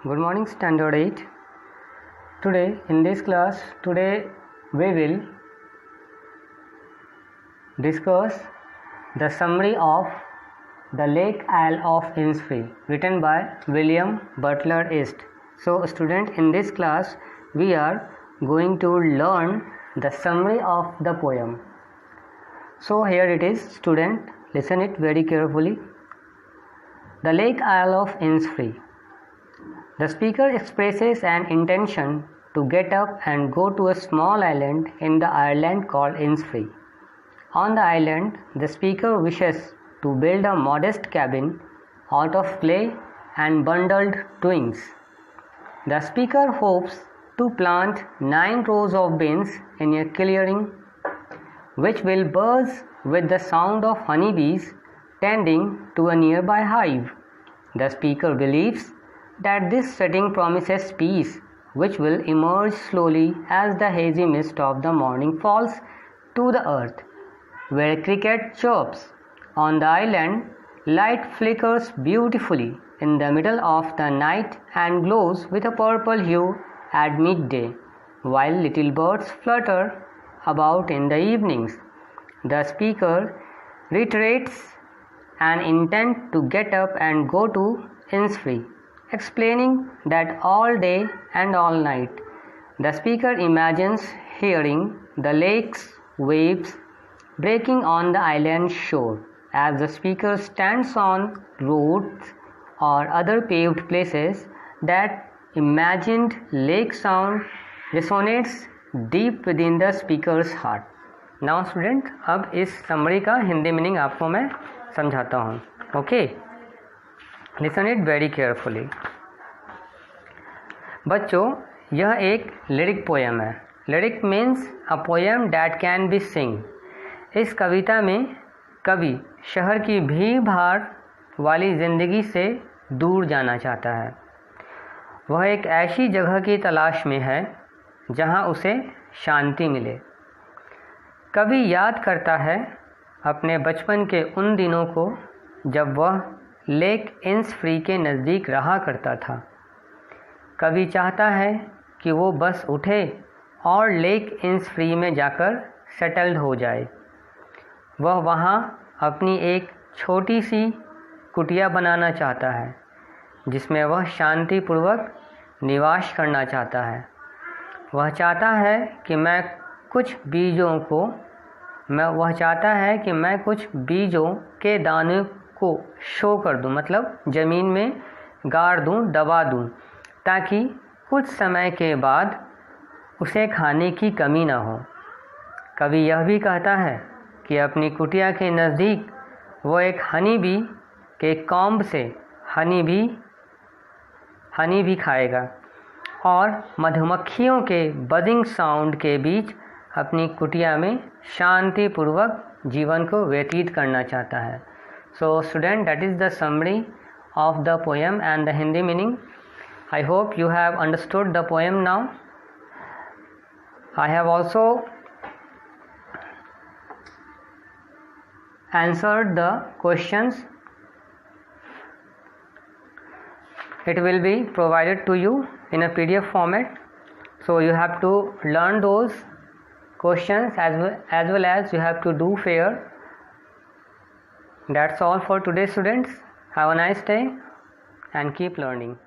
Good morning, Standard 8. Today in this class, we will discuss the summary of The Lake Isle of Innisfree, written by William Butler Yeats. So student, in this class we are going to learn the summary of the poem. So here it is, student, listen it very carefully. The Lake Isle of Innisfree. The speaker expresses an intention to get up and go to a small island in the island called Innisfree. On the island, the speaker wishes to build a modest cabin out of clay and bundled twigs. The speaker hopes to plant 9 rows of beans in a clearing, which will buzz with the sound of honeybees tending to a nearby hive. The speaker believes that this setting promises peace, which will emerge slowly as the hazy mist of the morning falls to the earth, where cricket chirps. On the island, light flickers beautifully in the middle of the night and glows with a purple hue at midday, while little birds flutter about in the evenings. The speaker reiterates an intent to get up and go to Innisfree, explaining that all day and all night the speaker imagines hearing the lake's waves breaking on the island shore. As the speaker stands on roads or other paved places, that imagined lake sound resonates deep within the speaker's heart. Now student, अब इस summary का Hindi meaning आपको मैं समझाता हूँ. Okay, listen it very carefully. बच्चों, यह एक लिरिक पोएम है. Lyric means a poem that can be sing. इस कविता में कवि शहर की भीड़ भाड़ वाली ज़िंदगी से दूर जाना चाहता है. वह एक ऐसी जगह की तलाश में है जहां उसे शांति मिले. कवि याद करता है अपने बचपन के उन दिनों को जब वह लेक इन्निसफ्री के नज़दीक रहा करता था. कवि चाहता है कि वो बस उठे और लेक इन्निसफ्री में जाकर सेटल्ड हो जाए. वह वहाँ अपनी एक छोटी सी कुटिया बनाना चाहता है जिसमें वह शांतिपूर्वक निवास करना चाहता है. वह चाहता है कि मैं कुछ बीजों के दाने को शो कर दूं, मतलब ज़मीन में गाड़ दूं, दबा दूं, ताकि कुछ समय के बाद उसे खाने की कमी ना हो. कवि यह भी कहता है कि अपनी कुटिया के नज़दीक वो एक हनी बी के कॉम्ब से हनी भी खाएगा और मधुमक्खियों के बजिंग साउंड के बीच अपनी कुटिया में शांतिपूर्वक जीवन को व्यतीत करना चाहता है. So student, that is the summary of the poem and the Hindi meaning. I hope you have understood the poem now. I have also answered the questions. It will be provided to you in a PDF format, so you have to learn those questions as well as you have to do fair. That's all for today, students. Have a nice day and keep learning.